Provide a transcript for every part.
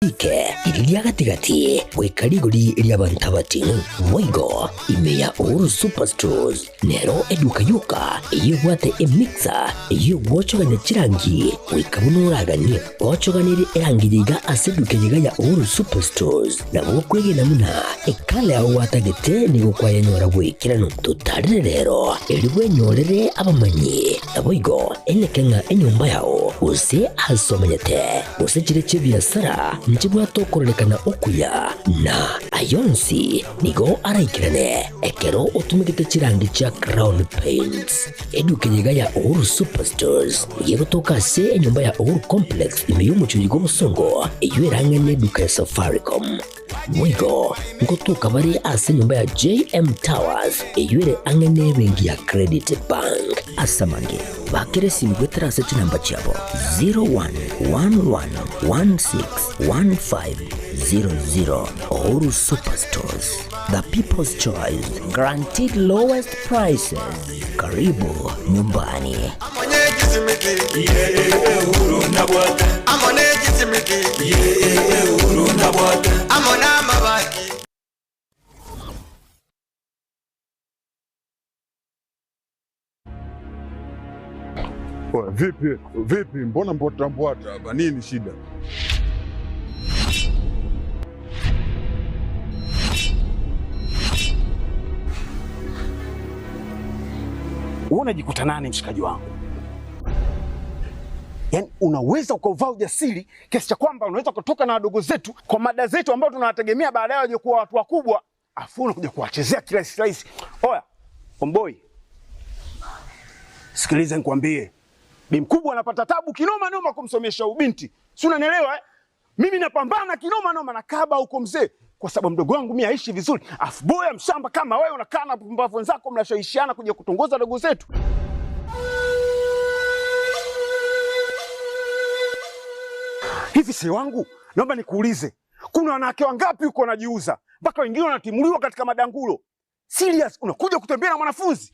Ike iliria gatigati gwikariguri iria bantabatinu Moigo imeya Uru Superstores nero eduka yuka iyo gwate emixer iyo gwochoganya chirangi wikabunuragani gwochoganiri erangiyiga aseduke yigaya Uru Superstores na gwokwege namuna ekale aho watagete ni gukwaya nyora gwikira no tutarire rero eriwe nyorere abamanyi na Moigo Ekeonga enyumba yao use asomanyete use chire biashara njibwa tokorelekana okuya na ayonsi nigo araikirane ekero utumikite chirangi cha Crown Paints eduke yigaya Uru Superstores yego tokase enyumba ya Uru Complex imeyumucho yigo musongo eywerangane duka ya Safaricom Moigo ngotuka bari ase nyumba ya JM Towers eywere angane bengi ya Credit Bank asamange bakere simgwetera ase namba chabo 0111161500 Uru Superstores, the people's choice, guaranteed lowest prices. Karibu nyumbani. Vipi, mbona mbwata hapa? Nini shida? Unajikuta nani mshikaji wangu? Yaani unaweza ukavaa ujasiri kiasi cha kwamba unaweza kutoka na wadogo zetu kwa mada zetu ambao tunawategemea baadaye waje kuwa watu wakubwa, afu unakuja kuwachezea kirahisi. Oya, Omboi. Sikiliza nikwambie. Bi mkubwa anapata tabu kinoma noma kumsomesha ubinti. Si unanielewa eh? Mimi napambana kinoma noma na kaba huko mzee kwa sababu mdogo wangu mimi aishi vizuri. Afu boya mshamba kama wewe unakaa na pumbavu wenzako mnashawishiana kuja kutongoza dogo zetu. Hivi si wangu, naomba nikuulize. Kuna wanawake wangapi uko wanajiuza? Mpaka wengine wanatimuliwa katika madangulo. Serious, unakuja kutembea na mwanafunzi?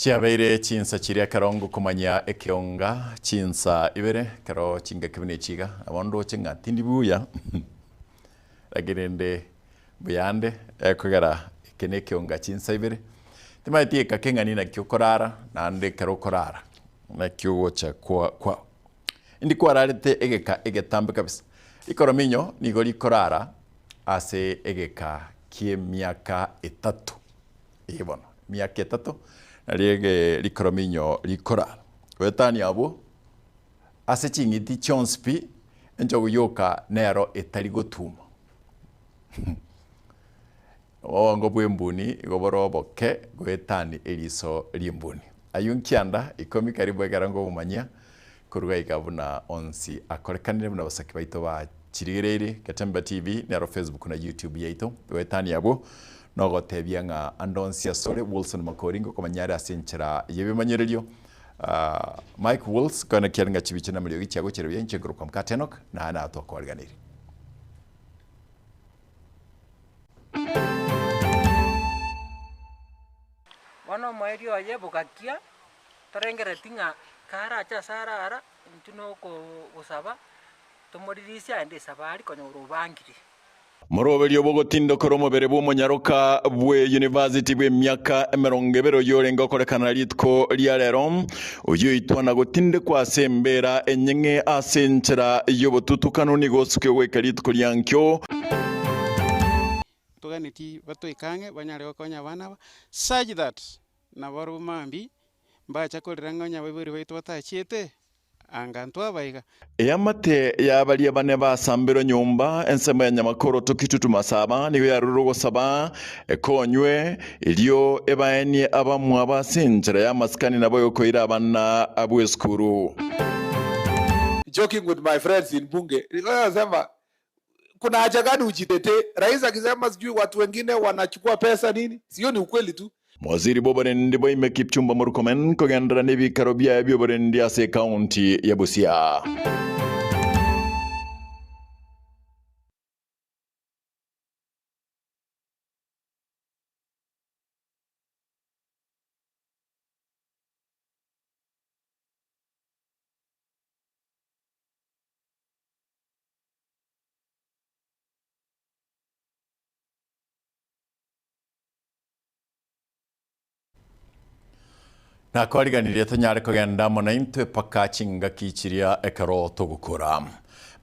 Chiabeire Chinsa chiria karongo kumanya Ekeonga Chinsa Ibere karo chinga kibine chiga abondo chinga tindi buya agirende buyande ekogera kene Ekeonga Chinsa Ibere timaiti kakenga nina kyokorara nande karo korara na kyocha kwa indi kwararete egetambe kabisa ikorominyo nigori korara ase egeka kie miaka 3 ibono miaka 3 Riege likorominyo likora. Wetani abo ase chingiti chonspi enjo yoka nero etari gotuma. Ngo bwembuni goboro boke gwetani eliso limbuni. Ayunkianda ikomi karibu garango umanya kuruga igabuna onsi akorekanire buna basaki baito ba chirigirere Getembe TV nero Facebook na YouTube yaito wetani abo nogo tebianga andonsia sore Wilson Makoringo komanyara asenchera yebimanyererio Mike Wills kana kianga chibichana muri gichago chero yenche group kwa Mkate Enock na ana atokwarganiri Wano maerio aye bukakia tarengere tinga kara cha sarara ntuno ko usaba tomorisia ende sabari konyo rubangiri Moroberio bogotindo koromo bere bw'omunyaroka bwe university bwe myaka 20 yorenga korekana litko lya lero uyu itwana gotinde kwa sembera enyenge asenchera yobotutukano ni gosuke weka litko lyankyo tuganiti batoikange banyare bakonya bana such that nabaru mambi mbacha koriranganya babiri baitu batachiete angantwa baiga eyamate yabalia bane basambero nyumba ensema ya nyamakoro tukitutu masaba niyo yarurugo saba ekonywe ilio ebaeni abamu abasenjera ya maskani nabo yokoira abana abweskuru. Joking with my friends in bunge nikasema kuna haja gani ujitetee? Rais akisema sijui watu wengine wanachukua pesa nini, sio ni ukweli tu. Mwaziri Boborendi boime Kipchumba Murkomen kogendera n'ebikaro bya Boborendi ase county ya Busia. Na kwariganirie tanyare kogenda mona intwe pakachinga kichiria ekaro togukora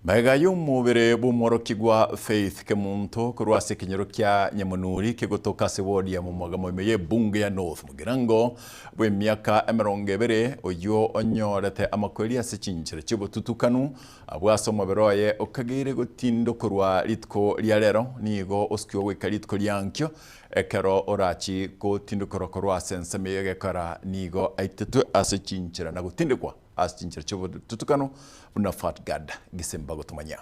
mega y'umubere bumorokigwa Faith Kemunto kurwase kinyero kya Nyamunuri kigotoka se wodi ya mumagamo meye bunge ya North Mugirango bwe myaka 20 oyo onyorete amakweli ase chinchire chibotutukanu abwasoma beroye okagire gotindo kurwa litko lya lero nigo oskyo weka litko lyankyo ekero orachi ko tindukoro korwa senseme yegekara nigo aitetu ase chinchira na gutindikwa ase chinchira chobo tutukano buna fat gad gisemba gotumanya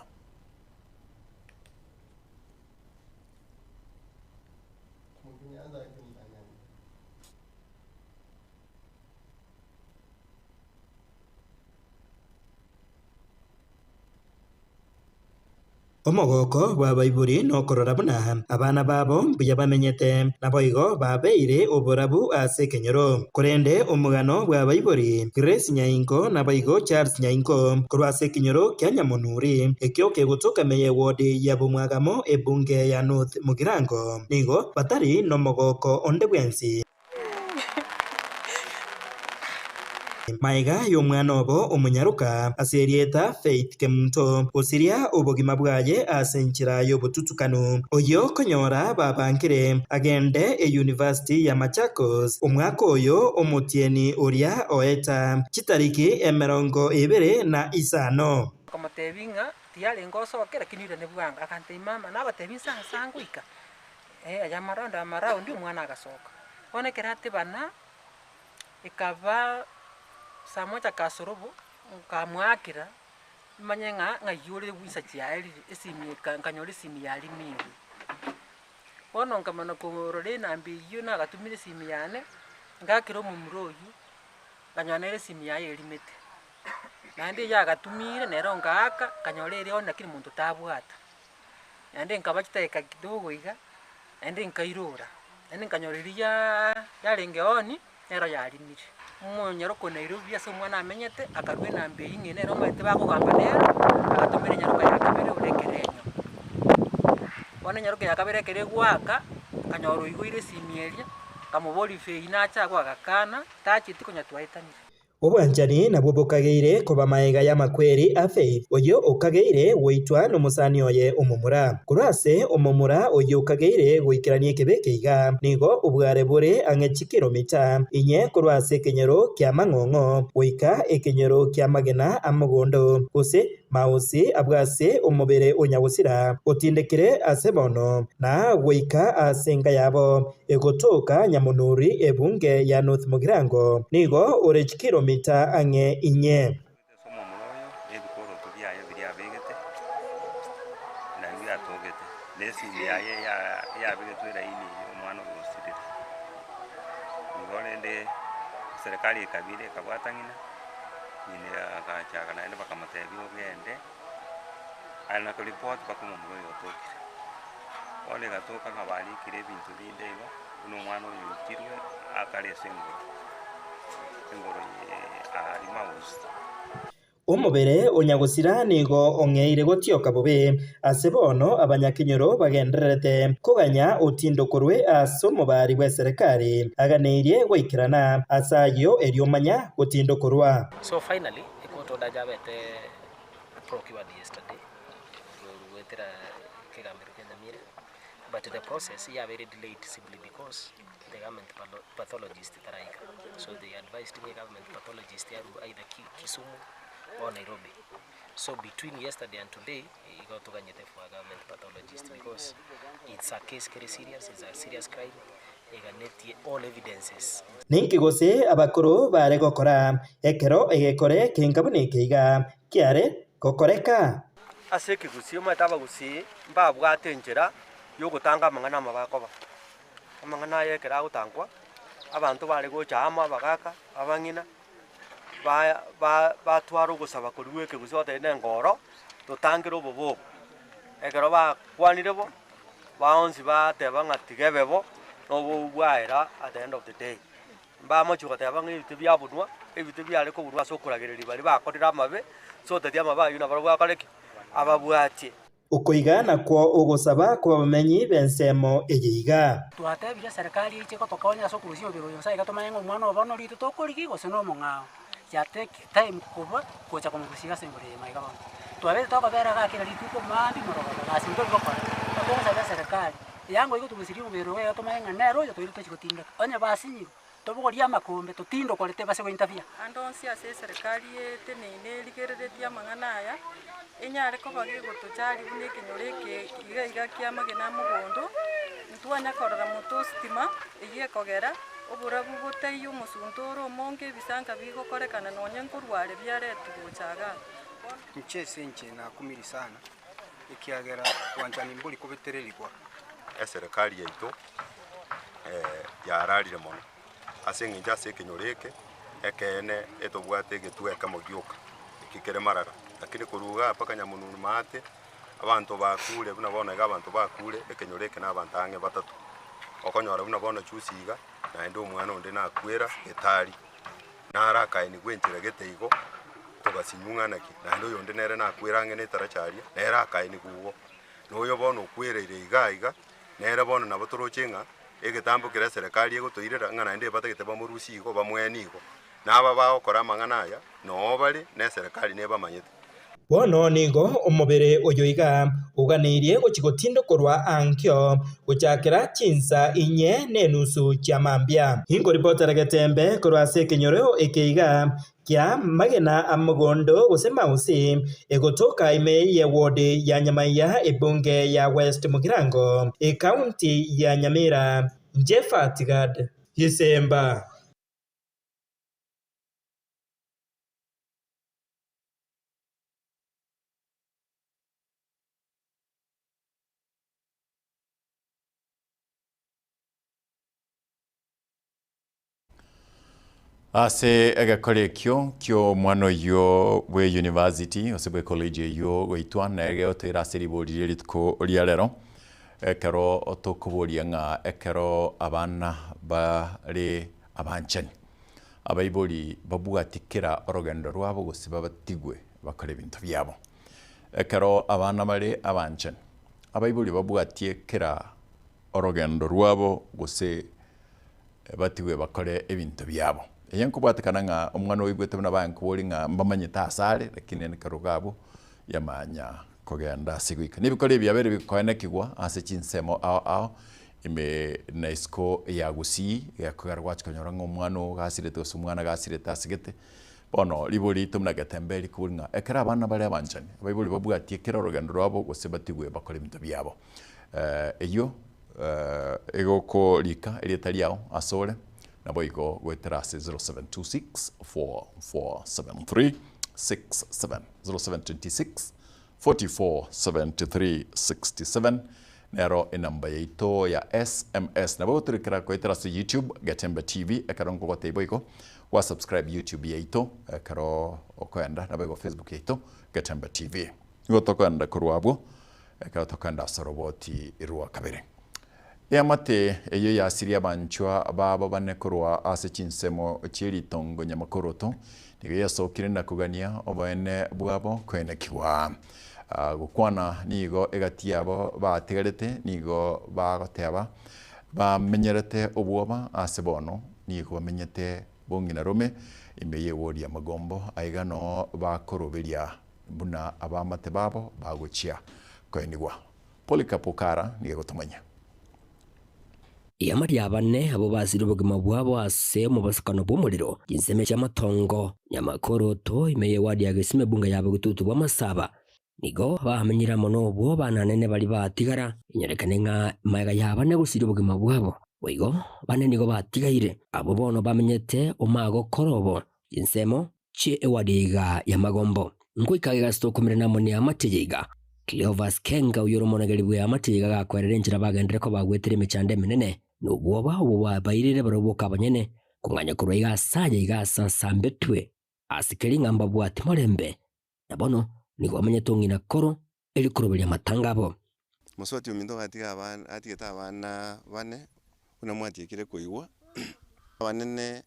Omogoko babaiburi no korora buna abana babo buya bamenyete naboigo babeire oborabu ase kenyoro kurende omugano bwabaiburi Grace Nyaingo naboigo Charles Nyaingo kurwase kenyoro kya Nyamunuri ekyo kegutuka meye wodi ya bumwagamo ebunge ya North Mugirango nigo batari no mogoko onde bwensi Maiga y'omwana obo omunyaruka aserieta Faith Kemunto osiria obogima bwaye asenchira y'obututukanu oyo konyora babangire agende e University ya Machakos omwaka oyo omutieni oria oeta chitariki 25 komotebinga tiale ngosoke lakini ile nebwanga akante mama na batebisa sanguika ayamaranda amaraundi umwana agasoka onekerate bana ikava saa moja kasorobo kamwakira manyenga ngayore wisa chiali esimi kanyore simi yali miwe wono ngamana ko role nambi yuna gatumire simi yane ngakiro mu muroyu kanyonere simi yaye elimete nandi ya gatumire nero ngaka kanyore ere ona kiri muntu tabwata nandi nkabachiteka kidogo iga nandi nkairora nandi kanyoreria yarenge oni nero yarimire Munyaroko Nairobi ase omwana amenyete akarwe na mbei ng'e nero maete bakogamba nero agatumire nyaroka ya kabere orekerenyo bono nyaroka ya kabere ekere gwaka kanyoro igwire simieria kamobori fei nacha gwagakana tachiti konyatwaetanire obwanjani nabwo bukageire kuba maega ya makweri a Faith oyo ukageire gweitwa n'umusani oye omomura kurase omomura oyo ukageire gwikirania kebeke iga nigo ubware bure ang'echi kilomita inye kurase kenyero kya mang'ong'o goika ekenyero kya magena amugondo gose mausi abwase omubere onyagusira otindekire ase bono na goika asenga yabo egotoka nyamunuri ebunge ya North Mugirango nigo orechi kilomita ang'e inye serikali ikabile kabwatangina nyine akachaga naende bakamutebi ogende alina kuripoti bakuma mugoyo otokire wale gatoka ngabalikire ebintu binde igo uno mwana oyukirwe akarese engoro ari mawusi omubere onyagusira nigo ong'eire gotioka bobe ase bono abanyakinyoro bagendererete koganya otindo korwe ase omobari bwa serikali aganeirie goikirana asayo eriomanya gotindo korwa. So finally ikotoda jabete procured yesterday wetera kegambiro kya Nyamira, but the process is very delayed simply because the government pathologist taraika, so they advised me government pathologist either Kisumu or Nairobi. So between yesterday and today, he got to get for a government pathologist because it's a case very serious, it's a serious crime. All evidences. Ninki gose abakuru bare gokora ekero egekore kengabune keiga kiare gokoreka aseke gusi mataba gusi mbabwate njera yo gutanga amangana mabakoba amangana yekera gutangwa abantu bare gochama bagaka abangina batwara gusaba kuruweke gusi otene ngoro tutangiro bobo ekero bakwanire bo baonzi bateba ngatigebebo no bwaira at the end of the day mbamachuka tabanga ibite byabunwa ibite byale ko bunwa sokuragirira bari bakorera amabe so tatia mabayo na barwa kareke ababwati ukoigana kwa ugusaba kwa bamenyi bensemo egiga twatebire serikali iche ko tokonya sokurusio biro yonsa igatumayengo mwana obono rito tokorigi gose no mongao ya take time kuba kocha komurusiga sengore maiga bono twabere tokobera gakira rituko mandi morogo asinto gokora tokonsa serikali yango iko tugusiri ubero we atomayenga nero yo toyito chikotinda onya basinyi tobogoria makombe totindo kolete base go interview andonsi ase serikali tenene ligereretia mangana aya enyare ko bagi gotochari bune kinyoreke iga kya magena mugondo ntwanya korora moto stima iye kogera oburabu botayo musuntoro monge bisanga bigo korekana nonye nkurware byare tugochaga mchese nche na kumiri sana ikiagera wanjani mbuli kubetererikwa serikali yaitu yararire mono ase ng'inja ase ekenyoreke ekene etobwate getweka mogioka ikikere marara lakini kuruga paka nyamununu mate abantu bakure buna bona abantu bakure ekenyoreke na abantu ange batatu okonyora buna bona chusiga na ndo omwana onde nakwera etari narakaye ni gwenjira geteigo togasinyung'anaki na ndo yonde nere nakwera ange netaracharia nerakaye ni gugo noyo bona okwereire iga nere bono nabo torochenga egetambo kera serikali egotoirera ng'ana ende batagete bamurusi igo bamweni igo naba bagokora amang'ana aya no bari ne serikali nebamanyete bono nigo omubere oyoiga uganeirie gochigotindo korwa ankyo gochakera Chinsa inye nenusu chia mambia hingo reporter Getembe korwa sekenyoro ekeiga kya magena amugondo gosema usi egotoka ime ye wode ya Nyamaiya ebunge ya West Mugirango county ya Nyamira Jefatigad Yisemba. ase egekore kyo mwana yo we university ose bwe college yo goitwa na ege otera seribori ritko riarero ekero otokuboria nga ekero abana bari abanchani abaibori babwatikira orogendo rwabo gosiba batigwe bakore ibintu byabo ekero abana bari abanchani abaibori babwatikira orogendo rwabo gose batigwe bakore ibintu byabo eyanko bwatikana nga omwana wigwete buna banku bori nga mbamanyita asare lakini nikarugabo yamanya kogenda sigwika nibikore byabere bikoenekigwa ase chinsemo ao ime na isko ya Kisii ya kugarwa chikonyora ng'omwana gasirete usumwana gasirete asigete bono libori tumna Getembe likuringa ekera abana bari abanchani abaibori babwatie kera orogendo rwabo gose batigwe bakore ibintu byabo eyo egoko lika eritari yao asore nabo igo gwetera ase 0726 447367 0726 447367 nero enamba yaito ya SMS nabo turikira kwetera ase YouTube Getembe TV ekarongo gote iboiko wa subscribe YouTube yaito ekaro okwenda nabo igo Facebook yaito Getembe TV ngotokanda kurwabo ekatokanda soroboti irwa kabere yamate eyo yasiria banchwa baba banekorwa ase chinsemo chiri tongo nyamakoroto nigo yasokire na kugania obene bwabo kwenekwa gukwana nigo egati yabo bategerete nigo bagoteba bamenyerete obwoba ase bono nigo bamenyete bongina rome imeye wori ya magombo aigano bakoroberia buna abamate babo baguchia kwenigwa polikapokara nigo gutumanya Iyama rya bane abo bazira ubugima bwabo ase mu basakano bw'umuriro ginseme cy'amatongo nyamakoroto imeye wadi ya Gesime bunga yabo gututu bw'amasaba nigo bamenyira mono bo bananene bari batigara inyerekane nka mayaga yabane gusira ubugima bwabo wigo bane nigo batigaire abo bono bamenyete umago korobo ginsemo chi ewadiga ya magombo nkwikaga stokomere namone amategeka Cleovas Kenga uyoromonagari bwe amategeka gakwerera njira bagendere ko bagwetera imicande minene nubwoba ubu bayirire baroboka abanyene kumwanya kuroiga saje igasa sambetwe asikeri ngamba bwati morembe nabono nigo amenye tongina koro eli kurobelia matangabo musoti umindo atigeta abana bane una mwatikire kuigwa abanene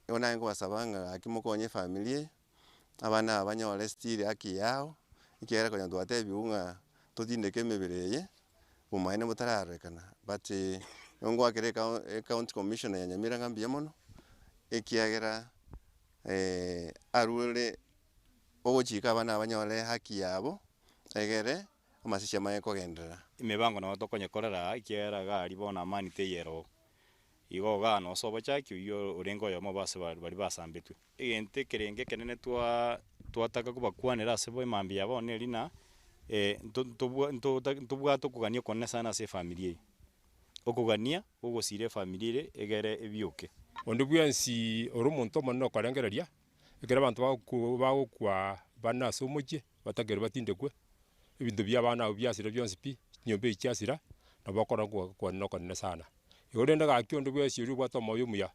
ona ngo basabanga akimokonye familie abana abanyole stili aki yao ikera ko nyandu atebi unga totindeke mebireye umaine mutararekana but ngo akere county commissioner ya Nyamira ngambia mono ekiagera arule ogochika abana abanyole haki yabo egere amasisha maye kogendera imebango na tokonye korera ikera gari bona amani teyero igo gano sobo chakyo yo urengo yo mabase bari basambetwe egente kerenge kenene twataka kubakwanira sebo imambi yabo nerina ntubwato kugania kone sana se familie okugania ugosire familie egere ebyuke ondu byansi orumonto manno karengereria egere abantu bagukwa bana somoje batagere batindekwe ibintu byabana byasira byonsi pi nyombe icyasira nabakora kwa nokone sana igorenda gakyo ndu bwesiri bwatomo yumuya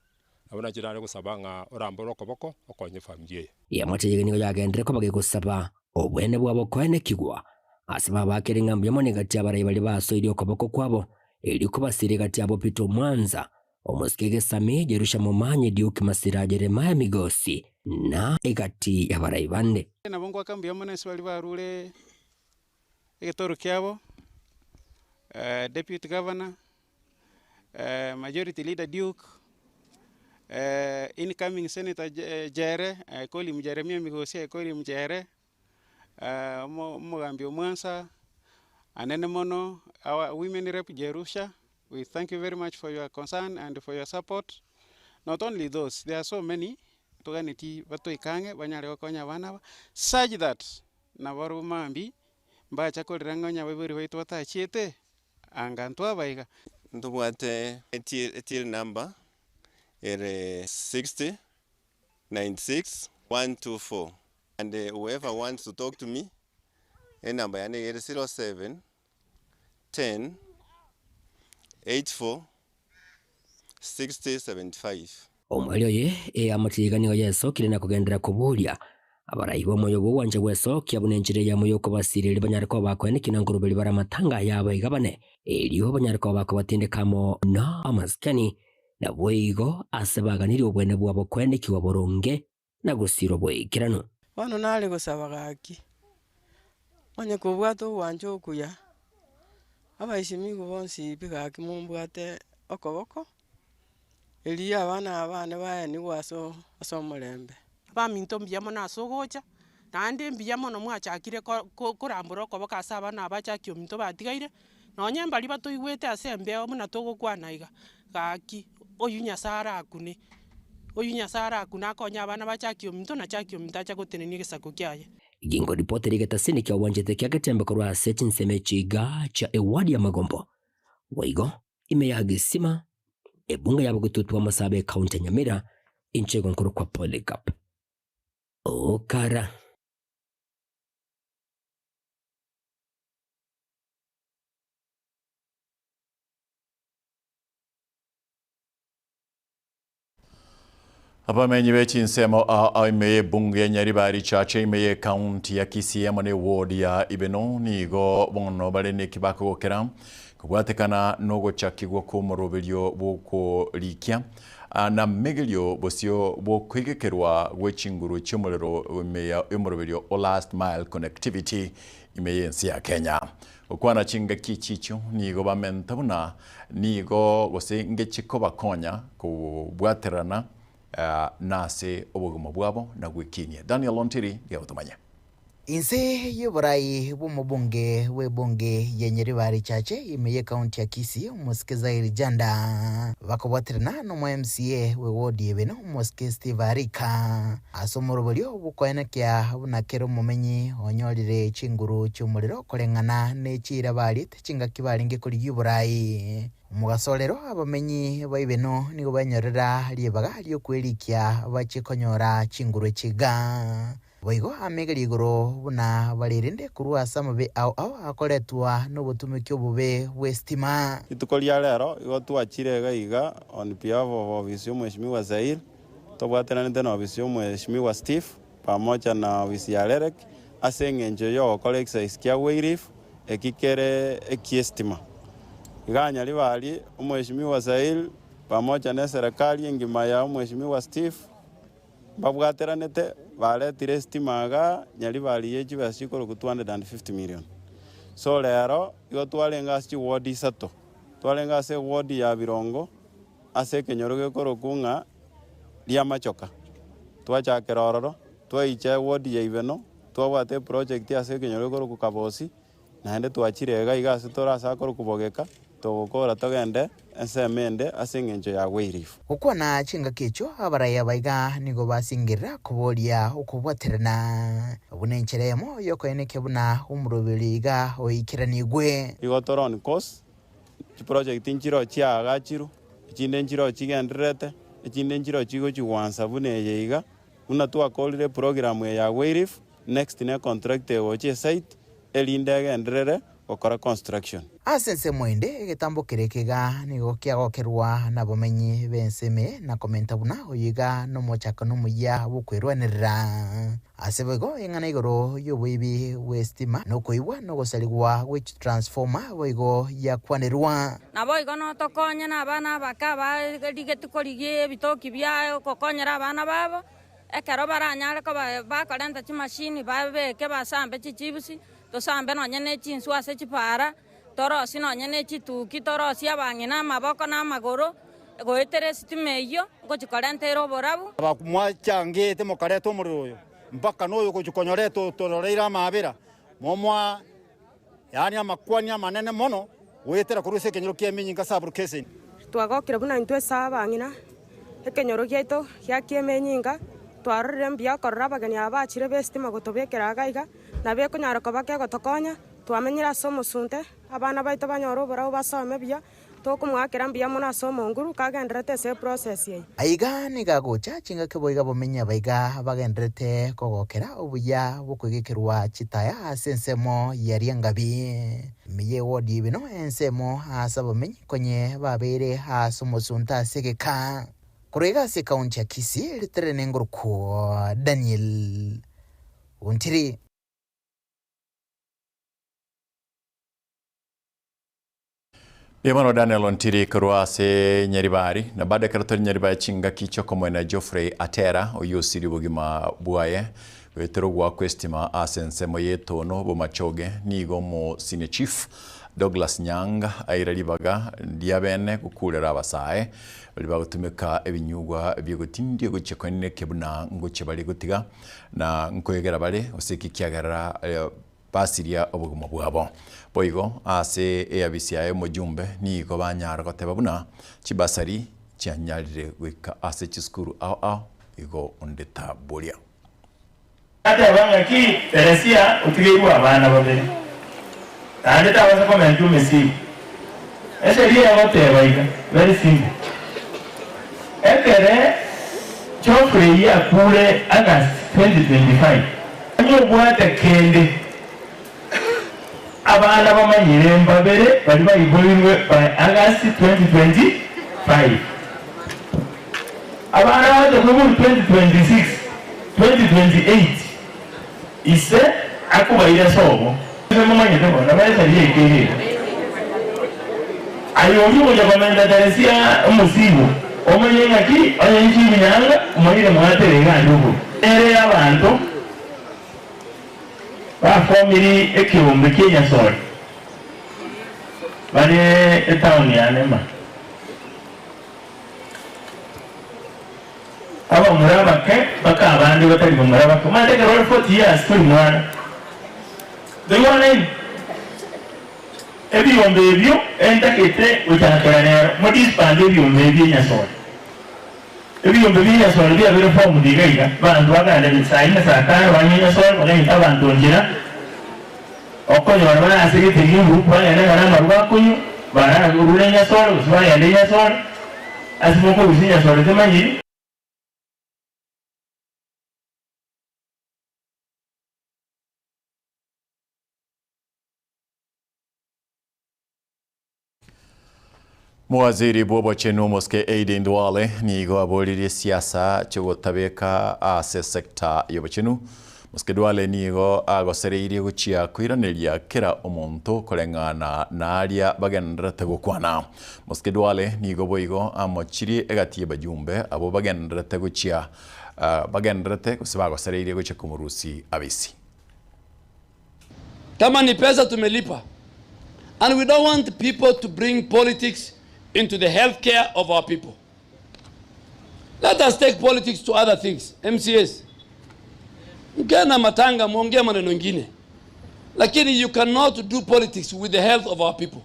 abana kirane gusabanga oramboro koboko okonye familie yamategeka nigo yagendere ko bagigusaba obwene bwabo kwenekigwa asiba bakere ngambo yamone gati abarayi bali baso iri okoboko kwabo iri kubasire gati abo Pito Mwanza omusikege Sami Jerusha Mumanye Diuki Masira Jeremiah Migosi na egati yabarayi bande nabongo akambi yamone sibali barule egetoro kyabo deputy governor majority leader Duke incoming senator Jere call him Jeremiah Migosi call him Jere Mugambi Mwanza anene mono our women rep Jerusha. We thank you very much for your concern and for your support. Not only those, there are so many tuganiti bato ikange banyare wakonya bana such that nabaru mambi mbacha ko rangonya beburi baitu batachiete angantwa baiga ndubwate till number ere 60 96 124 and whoever wants to talk to me number yani ere 07 10 84 60 75 omwelio ye amategeka nigo yesokire na kugendera kuburia abarayi bomoyo bwanje bwesokia bunenjire ya moyo ko basirire banyariko bakwenekina ngurubeli baramatanga yabo igabane eliyo banyariko bako batindekamo na amaskani na boigo asebaganire obwene bwabo kwendekiwa boronge na gusiro bwikirano. Wano nale gusaba gaki onye kubwata obwanje okuya abaishimigo bonsi bigaki mumbwate okoboko eli abana baye ni waso asomolembe baminto mbiyamo nasogocha nande mbiyamo no mwachakire kurambura okoboko ase abana abachaki ominto batigaire nonye mbali batoigwete ase mbeo muna togokwanaiga gaki oyu nyasara akune akonya abana bachaki ominto na chaki ominto acha gotenenia gesako kiaye. Gingo ripoti rigetasini kia wanjete kia Getembe korwa Sept nseme chiga cha ewadi ya Magombo. Waigo ime ya gisima ebunga yabo gututwa masabe kaunti ya Nyamira inchego nkuru kwa Polycarp. Okara. Abamenyi b'Chinsemo imeye bunge nyaribari chache imeye kaunti ya Kisii amane ward ya Ibeno nigo bono bale ne kibako gokera kubwatekana nogo chakigwo ko moroberio boko likia na megelio bosio bo kwigekerwa gwechinguru cyomorero imeya yomoroberio last mile connectivity imeye nsi ya Kenya okwana chinga kichicho nigo bamentabuna nigo gose ngechiko bakonya kubwaterana nase obuguma bwabo na gwikinia. Daniel Lontiri ya utumanya. Inse yubarai bumubunge webunge yenyeri bari chache imeye kaunti ya Kisii umusikiza ilijanda bakobwatirana no MCA we ward yebeno umusikiza Steve Arika asomorobolyo bukoenekya bunakero mumenyi onyorire chinguru cy'umuriro korengana n'ekira bari tekinga kibaringe kuri yubarai umugasolero abamenyi baibeno nigo banyorera liebaga lyo kwelikia bachikonyora chinguru chiga boigo amegeri igoro buna baririnde kurwa samabe au akoretwa n'obutumikyo bube westima itukolia lero igo twachire gaiga on behalf of ofisi mheshimiwa Zair tobwaterana na ofisi mheshimiwa Steve pamoja na ofisi ya Lerek asengenje yo collection iskia Wayrif ekikere ekiestima iganya libali mheshimiwa Zair pamoja na serikali ngima ya mheshimiwa Steve babwateranete baletire stimaga nyali bali yeji basikoro ku 250 million so lero yo twalenga asi ward isato twalenga ase ward ya Birongo ase kenyoroge koro kunga dia machoka twachakera ororo twaicha ward ya Ibeno twabwate project ase kenyoroge koro ku Kabosi na hende twachirega igase torasa koro kubogeka togokora togende ensemende asengenjo ya Wayrif ukona chinga kecho abaraya baiga nigo basingirira kubolia ukubwaterana bunencheremo yokoeneke buna umurubiriga oikiranigwe igotoron course chi project inchiro chiaga chiru ichinde nchiro chigenderete ichinde nchiro chigo chiwansa buneyeiga una twakolire program ya Wayrif next ne contract oche site elindege enderere okora construction asense mwende getambo kerekega nigo kiagokerwa na bomenyi benseme na komenta buna oyiga no mochaka no muya bukwerwanira asebego ingana igoro yobuibi westima no koiwa no gosaligwa which transformer boigo yakwanerwa na boigo no tokonya na bana bakaba ligetukorigie bitoki bya kokonyera bana babo ekero baranyare ko bakorenta chimashini babeke basambe chichibusi tosambe no nyene chinsu ase chipara torosi no nyene chituki torosi abang'ina amaboko na amagoro goetere sitime iyo gochikorentera oborabu abakumwachangite mokareto omoriro mpaka noyo gochikonyoreto tororeira amabera momwa yani amakwani amanene mono goetera kuruse ekenyoro kiamenyinga saburukeseni twagokire buna intwe sabang'ina ekenyoro giaito giakiemenyinga twarorire mbia korora abageni abachire bestima gotobekera gaiga na bekonyara kobake gotokonya twamenyira somo sunte abana baito banyoro borao basome bia tokumwakira mbia muna somo nguru kagenderete se process ye aiga nigagocha chinga keboiga bomenya baiga bagenderete kogokera obuya bukwigekerwa chitaya asensemo yariangabi miye wodi bino ensemo asabomenyi konye babere asomo sunta segeka kurega se kaunti ya Kisii litere nguruko Daniel Untiri. Yemano Daniel Ontiri kurwase Nyaribari na baada ya karatori Nyaribari chinga kicho komo na Geoffrey Atera oyusiri bugima buaye wetero gwa kwestima asense moyeto no bomachoge nigo mo senior chief Douglas Nyanga airalibaga ndiabene kukulera abasae balibagutumika ebinyugwa byegotindie guchekonne kebuna ngoche bali gutiga na nkoyegera bale osekikiagara basiria obuguma bwabo boigo ase eabisiaye mujumbe nigo banyara goteba buna chibasari chianyarire gwika ase chiskuru ao igo ondeta bolia ate banga ki Teresia utigirwa abana babiri ande tabaza comment umesi eseriya goteba iga very simple ekere Geoffrey yakure August 2025 anyo bwate kende abana bamanyire mbabere bali bayibolirwe by August 2025 abana baje kubu 2026 2028 ise akubaira sobo mumanye tebo nabaza yekere ayo yuko jakomenda Teresia umusibo omanye ngaki ayenji binyanga umanyire mwatere ngandugo ere abantu bafomiri Ekeonga Kenya sori bari etown ya Nema aba murabake baka abandi batari murabake mande ke role 40 years turi mwana daywana ebiyombe ebyo entakete utanakana modispande ebiyombe ebyo nyasori ebiyombe by'nyasori byabere form digaiga bantu baganda bisaina sakana banyanyasori bagahita abantu ongira okonyo barabara asegete yimbu bayana ngana marwa kunyu bara urule nyasori usubaya ndi nyasori asimoko usinya sori temanyi Mwaziri Bobo Chenu Moske Aiden Duale nigo aboliri siasa chogotabeka ase sekta yobochenu Moske Duale nigo agosereiri guchia kwiraneria kera omonto kolengana naria bagenrete gukwana Moske Duale nigo boigo amochiri egatie bajumbe abo bagenrete guchia bagenrete kusibago sereiri guchia kumurusi abisi kama ni pesa tumelipa and we don't want people to bring politics into the healthcare of our people. Let us take politics to other things. MCAs. Mkena matanga muongea maneno mengine. Lakini you cannot do politics with the health of our people.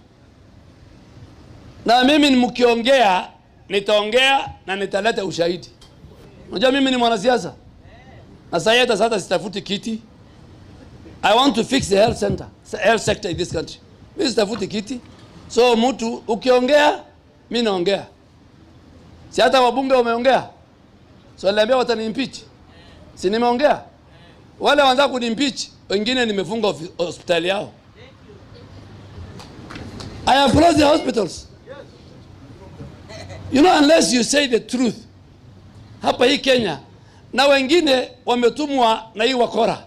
Na mimi mkiongea nitaongea na nitaleta ushahidi. Unajua mimi ni mwanasiasa. Na sasa sitafuti kiti. I want to fix the health sector in this country. Mimi sitafuti kiti. So mtu ukiongea mimi naongea. Si hata wabunge wameongea. So niliambia watani impeach. Si nimeongea. Wale wanataka kunimpeach, wengine nimefunga hospitali yao. I have closed the hospitals. You know, unless you say the truth. Hapa hii Kenya na wengine wametumwa na hii wakora.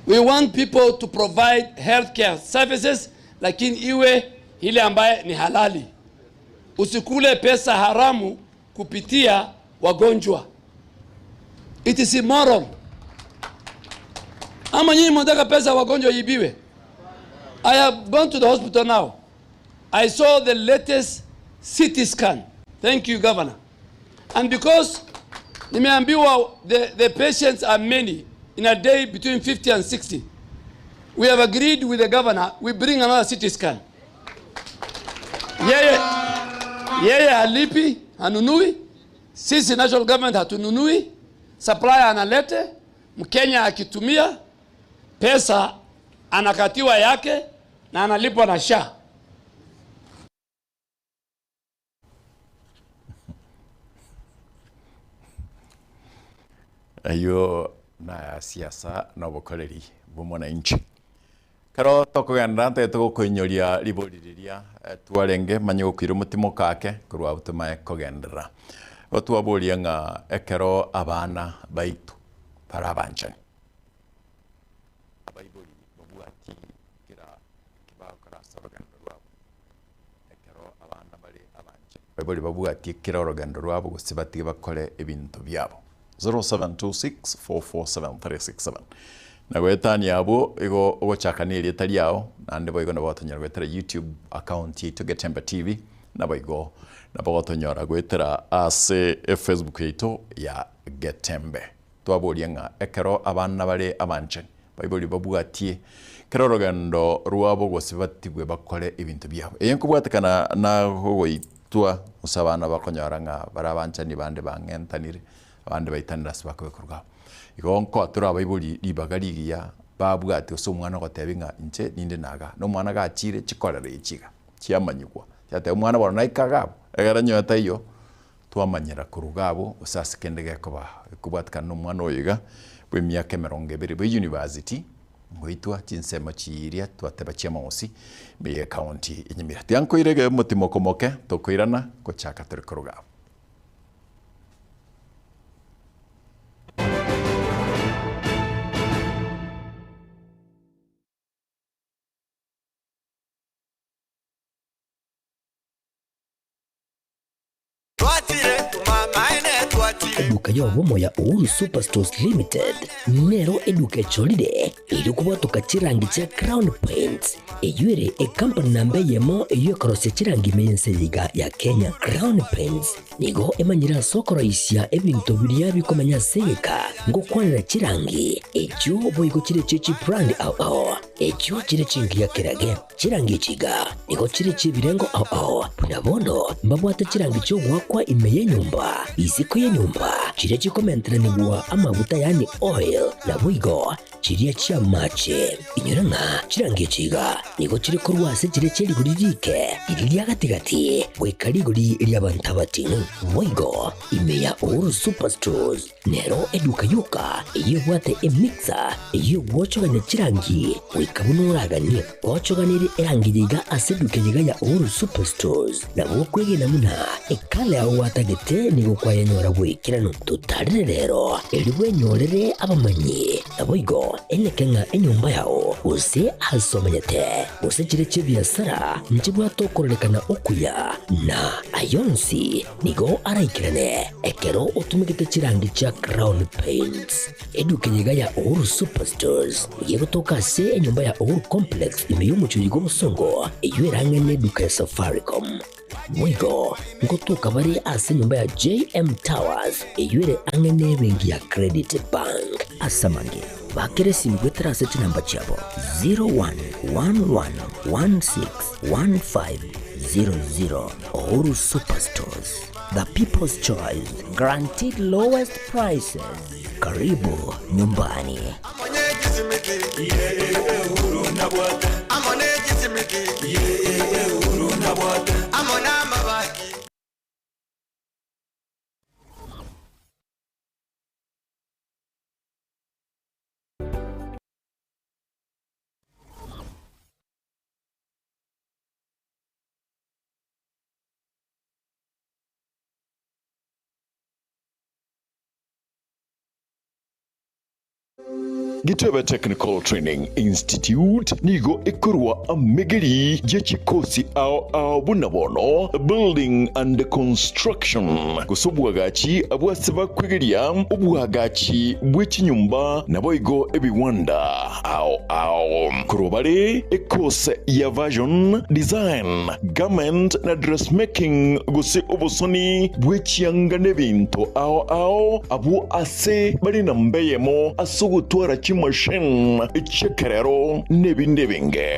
We want people to provide healthcare services lakini iwe ile ambaye ni halali. Usikule pesa haramu kupitia wagonjwa. It is immoral. Ama nyinyi mnataka pesa wagonjwa ibiwe. I have gone to the hospital now. I saw the latest CT scan. Thank you, Governor. And because nimeambiwa the patients are many in a day between 50 and 60. We have agreed with the governor, we bring another CT scan. Yeye halipi, hanunui. Sisi national government hatununui. Supplier analete, Mkenya akitumia pesa anakatiwa yake na analipwa na SHA. Ayo na siasa na bukoleri bumwananchi karo tokugenda teto kuinyoria riboriria twarenge manye gukwira mutimo kake kurwa butuma kugendera otwaboria nga ekero abana baitu parabanchani abaibori babwati kira kibao kara sabagendera baibuli babwatie kirorogendo rwabo gusibati bakore ebintu byabo 0726447367 na gwetani yabo igo ogochakaniri etali yao nande boigo na botonyora gwetera YouTube account yito Getembe TV na boigo na botonyora gwetera ase Facebook yito ya Getembe twaborianga ekero abana bare abanche baibuli babwatie kirorogendo rwabo gosibatigwe bakore ibintu byabo eyenkubwatekana na hogoitwa usabana bakonyora nga barabanchani bande bangentanire abande baitanira sibakobekorwa igonko atura baibuli libagarigia babwate so mwana gotebinga nche ninde naga no mwana gachire chikorere ichiga chiamanyigwa yate mwana bora naikagabo egaranyo atayo twamanyira kurugabo usasikendege koba kubwatka no mwana oyiga bwe myaka 20 bwe university ngoitwa Chinsa machiria twateba chiamosi be county Nyamira tianko irege mutimo komoke tokoirana ko chaka turi kurugabo Eduka yobomo ya Uhuru Superstores Limited nero eduka echolide ili kubwatuka chirangi cha Crown Paints eyure company nambe yemo eyo korose chirangi meyense liga ya Kenya. Crown Paints nigo emanyira sokoro isya ebintu bilia bikomanya seka ngo kwanira chirangi echo boigo chire chichi brand ao echo chire chingi ya kirage chirangi chiga nigo chire chibirengo ao punabono mbabwate chirangi cyo gwakwa imeye nyumba isiko ye nyumba chire chikomentre nigwa amavuta yani oil na boigo chire chia mache inyuranga chirangi chiga nigo chire korwase chire chiri guririke iriya gatigati wekariguri lyabantabatinu boigo imeya Uhuru Superstores nero eduka yuka iyo bwate emixer iyo gwochoganya chirangi wikabunuragani gwochoganire erangijiga aseduke jiga ya Uhuru Superstores na bokwege namuna ekale aho watagete nigo kwayanyora gwikirano tutarire rero elibwe nyorere abamanyi naboigo enekenga enyumba yao use asomanyete use chire chibiasara njibwa tokorekana okuya na ayonsi nigo araikirane ekero utumikite chirangi cha Crown Paints eduke jiga ya Uhuru Superstores yego toka se enyumba ya Uhuru Complex imeyumucho yigo musongo eywerangene duka ya Safaricom Mwigo ngotuka bari ase nyumba ya JM Towers eyure angene bengi ya Credit Bank asamange bakere simgwetera se namba chabo 0111161500 Uhuru Superstores, the people's choice, guaranteed lowest prices. Karibu nyumbani. Getembe Technical Training Institute nigo ekorwa amegeri yechikosi ao bunabono building and construction kusobwagachi abwasaba kwegeria obwagachi bwechinyumba naboigo ebiwanda ao kurobare ekose ya version design garment na dressmaking guse obosoni bwechianga nebinto ao abu ase bari nambeyemo asugutwara machine echekerero nebindebinge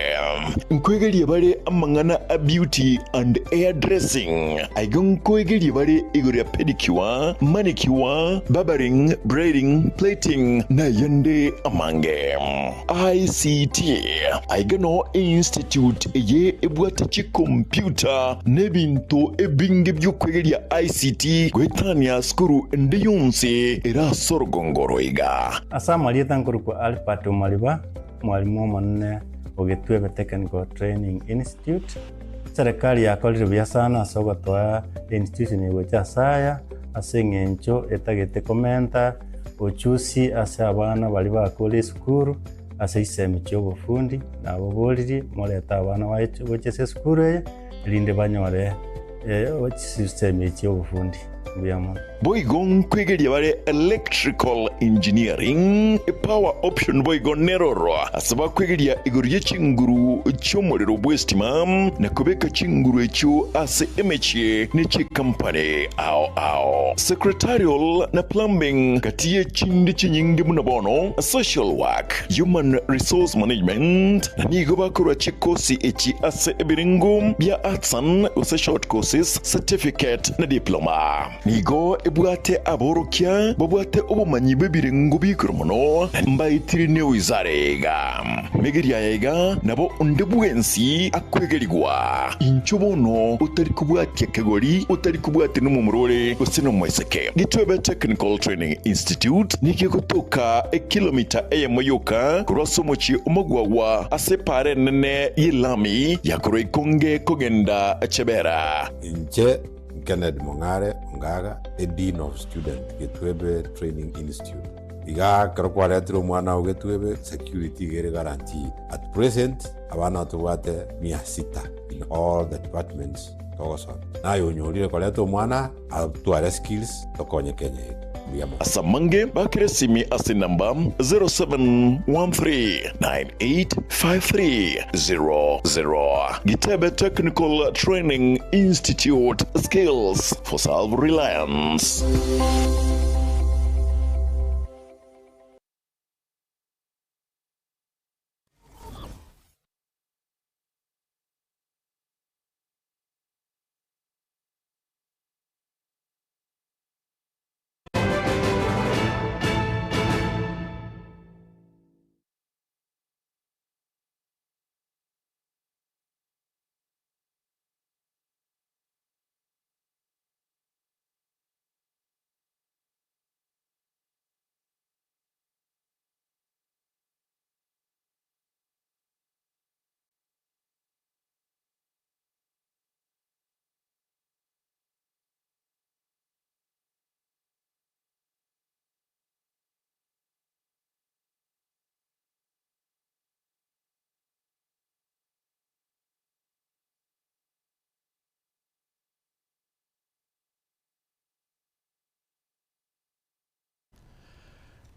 nkwegeria bare amangana a beauty and hair dressing aigon kwegeria bare igoria pedicure manicure barbering braiding plating na yande amange ICT aigano institute ye ebwata chi computer nebinto ebinge byokwegeria ICT gwetania skuru ndeyonse era sorgongoroiga asamali tankuruko alpatu maliba mwalimu monne Getembe Technical Training Institute serikali yakolire bya sana sogotwa institution yegocha saya asengencho etagete komenta ochusi ase abana bali bakole skuru ase isemi chobufundi nabo boliri moleta abana wache se skuru linde banyore system y'obufundi byamu boigon kwegeria bare electrical engineering power option boigon neroro asaba kwegeria iguru y'ikinguru cy'umuriro bwestima na kubeka kinguru ekyo ase emeche n'eki company ao secretarial na plumbing katiye chindi chinyingi munabono social work human resource management na nigo bakora chikosi echi ase ebiringo bya arts and short courses certificate na diploma nigo ebwate aborokia babwate obumanyi bebiringo bikoromono mbayitiri ne wizarega megeria yega nabo ondebwensi akwegerigwa inchobono utari kubwate kegori utari kubwate numumurore usino mweseke Getembe Technical Training Institute niki kutoka kilomita eyemoyoka kurosomochi umugwawa asepare nene yilami yakoro ikonge kogenda chebera inche Kenneth Mongare Ngaga, a Dean of Student, Getembe Training Institute. Iga karokwaretiro mwana wa Getembe security gere guarantee. At present, abana tuwate 600 in all the departments. Togoson. Na yonyolire kwareto mwana atuare skills tokonye Kenya. Asamange bakire simi ase namba 0713985300. Getembe Technical Training Institute, skills for self-reliance.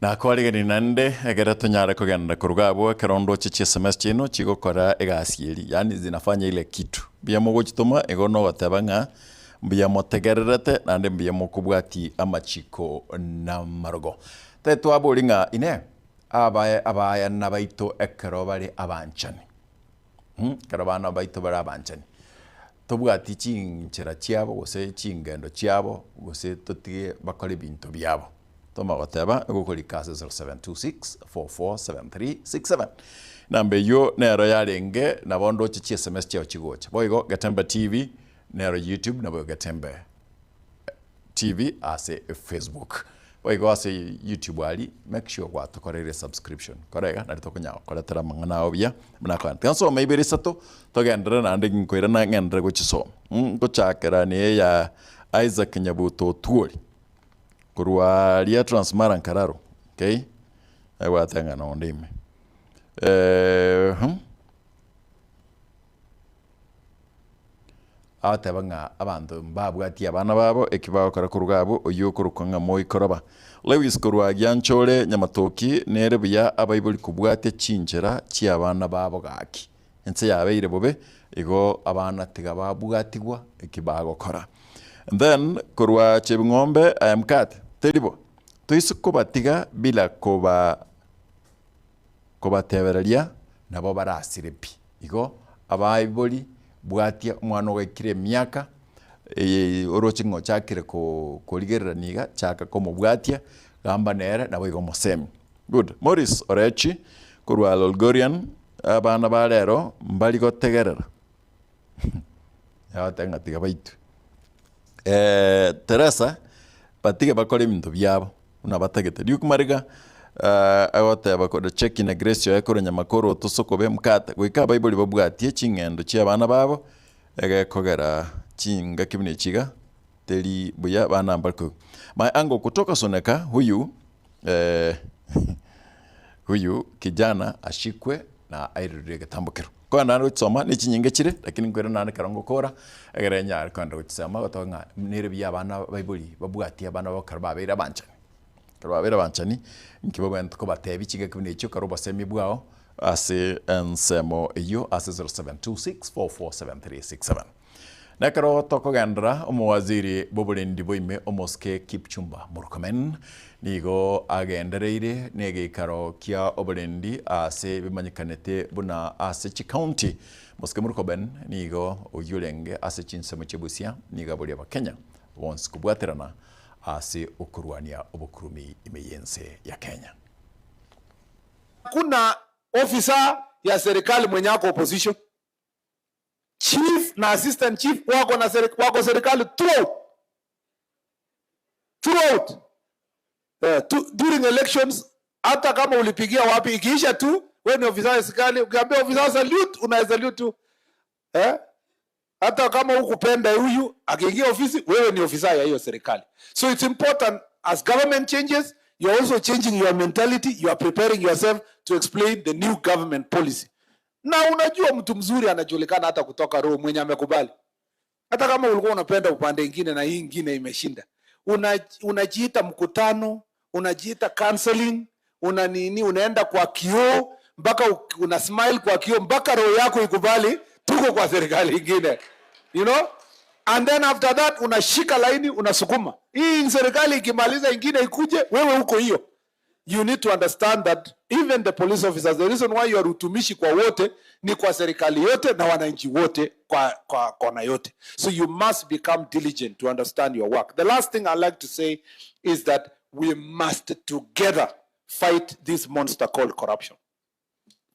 na kwarigani nande egera tunyara kugenda kurugabo kerondo chichi semester ino chigokora egasieri yani zinafanya ile kitu bia mogo chituma egono watabanga bia motegererete nande bia mokubwati amachiko na marogo tetu abolinga ine abaya nabaito ekero bari abanchani karabana baito bari abanchani tobwati chinchera chiabo gose chingendo chiabo gose totige bakore bintu byabo toma wateba gukora ikase 0726447367 nambe yo nero yarenge nabondo chichi SMS chao chigocha boigo Getembe TV nero YouTube nabo Getembe TV ase Facebook boigo ase YouTube ali make sure kwa tukorere subscription korega na tokonya koratera mangana obya mnakwa tanso maybe risato togendera nande nkoira na ngendere gochiso gochakera ne ya Isaac Nyabuto tuori kurwa lia transmaran kararo okay ewa tanga no ndime atabanga abantu mbabwati abana babo ekibaho karakurugabo oyo kurukanga moyi koroba Lewis kurwa gyanchore nyamatoki nere bya abayibuli kubwate chinjera chi abana babo gaki ense yabeire bobe igo abana tiga babwatigwa ekibago kora and then kurwa chebingombe Mkate teribo tuisuko batiga bila koba tebereria nabo barasirepi igo abayibuli bwatia umwana wekire myaka orochingo chakire ko ligerera niga chaka komo bwatia gamba nere nabo igo mosemi good Morris Orechi kurwa Lolgorian abana barero mbali gotegerera ya tenga tiga baitu Teresa batige bakora ibintu byabo unabatagete ryukumariga agote bakora check in agression yakora nyamakoro tusokobe Mkate gwika Bible babwatie chingendo chi abana babo egekogera chinga kibine chiga teli buya bana mbalko my ango kutoka Soneka huyu kijana ashikwe na airudege tambokero kwa nani utsoma ni chinyinge chire lakini ngwera nani karongo kora egere nya kwanda utsoma gotonga nire bya bana baibuli babwati abana bakarba bera banchani karba bera banchani nkibo ko batebi chige kubine cyo karoba semi bwao ase ensemo iyo ase 0726447367 nakaro tokogendra omwaziri bobulendi boime omoske Kipchumba Murkomen nigo agendereire negikaro kia obulendi ase bimanyikanete buna ase County moske Murkomen nigo oyulenge ase Chinsa muchebusia niga buli abakenya bonse kubwaterana ase okurwania obukurumi imeyense ya Kenya. Kuna ofisa ya serikali mwenye ako opposition, chief na assistant chief wako serikali throughout. During elections, hata kama ulipigia wapi, ikiisha tu wewe ni ofisa ya serikali, ukiambia ofisa salute una salute tu. Hata kama hukupenda huyu akiingia ofisi, wewe ni ofisa ya hiyo serikali. So it's important as government changes, you're also changing your mentality, you are preparing yourself to explain the new government policy. Na unajua mtu mzuri anajulikana hata kutoka roho mwenye amekubali. Hata kama ulikuwa unapenda upande mwingine na hii nyingine imeshinda. Unajiita mkutano, unajiita counseling, unaenda kwa kioo mpaka una smile kwa kioo mpaka roho yako ikubali tuko kwa serikali nyingine. You know? And then after that unashika laini unasukuma. Hii serikali ikimaliza ingine ikuje wewe huko hiyo. You need to understand that even the police officers, the reason why you are utumishi kwa wote ni kwa serikali yote na wananchi wote kwa kona yote. So you must become diligent to understand your work. The last thing I like to say is that we must together fight this monster called corruption.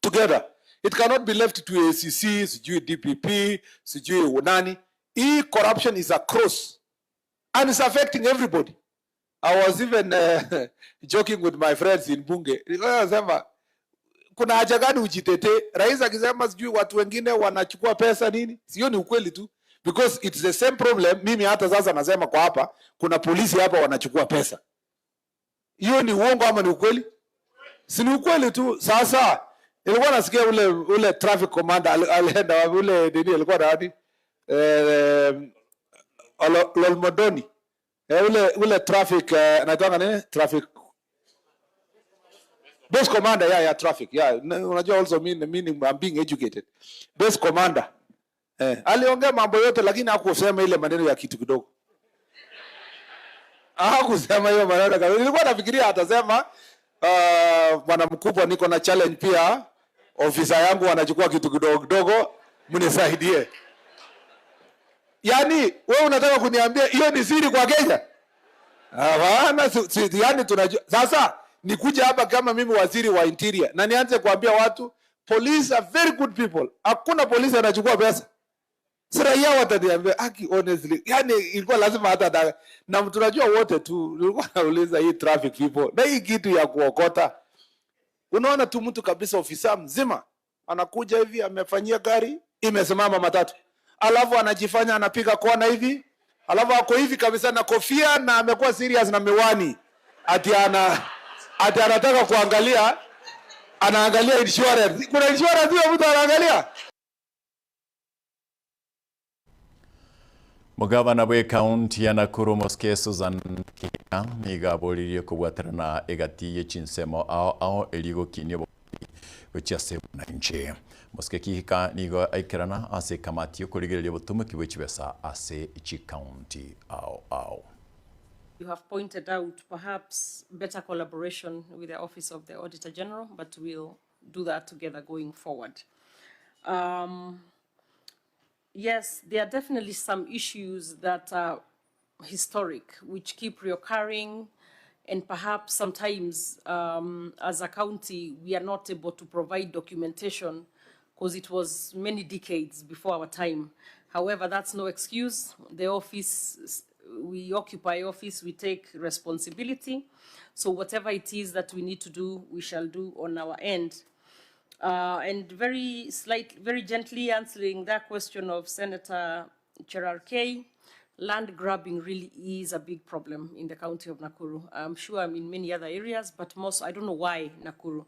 Together. It cannot be left to ACC, sijui DPP, sijui unani. Hii corruption is across and it's affecting everybody. I was even joking with my friends in Bunge. Nikasema kuna haja gani ujitetee? Rais akisema sijui watu wengine wanachukua pesa nini? Sio, ni ukweli tu. Because it's the same problem. Mimi hata sasa nasema kwa hapa kuna polisi hapa wanachukua pesa. Hiyo ni uongo ama ni ukweli? Si ni ukweli tu. Sasa nilikuwa nasikia ule traffic commander alienda ule nini alikuwa nani? Lolmodoni. Ule traffic anaitwa nini? Traffic base commander, yeah, traffic. Yeah, unajua also meaning I'm being educated. Base commander. Aliongea mambo yote lakini hakusema ile maneno ya kitu kidogo. Hakusema hiyo maneno. Nilikuwa nafikiria atasema bwana mkubwa, niko na challenge pia, ofisa yangu wanachukua kitu kidogo kidogo, mnisaidie. Yani wewe unataka kuniambia hiyo ni siri kwa Kenya? Hapana, yani tunajua. Sasa nikuja hapa kama mimi waziri wa interior na nianze kuambia watu police are very good people. Hakuna polisi anachukua pesa. Sasa yao wataniambia honestly, yani ilikuwa lazima hata na tunajua wote tu. Nilikuwa nauliza hii traffic people na hii kitu ya kuokota. Unaona tu mtu kabisa ofisa mzima anakuja hivi amefanyia gari imesimama matatu. Alafu anajifanya anapiga kona hivi. Alafu ako hivi kabisa na kofia na amekuwa serious na miwani. Ati anataka kuangalia, anaangalia insurance. Kuna insurance hiyo mtu anaangalia. Mugavana bwe county ya Nakuru moske Susan Kika nigaburirie kubwaterana egati ye Chinsemo ao eligo kinyo gochase na nche. Moske Kika nigo aikerana ase kamati okurigereria butume kibwechibesa ase ichi county ao. You have pointed out perhaps better collaboration with the Office of the Auditor General, but we'll do that together going forward. Yes, there are definitely some issues that are historic, which keep reoccurring, and perhaps sometimes as a county, we are not able to provide documentation because it was many decades before our time. However, that's no excuse. The office, we occupy office, we take responsibility. So whatever it is that we need to do, we shall do on our end. And very gently answering that question of Senator Gerard K, land grabbing really is a big problem in the county of Nakuru. I'm sure in many other areas, but most, I don't know why Nakuru.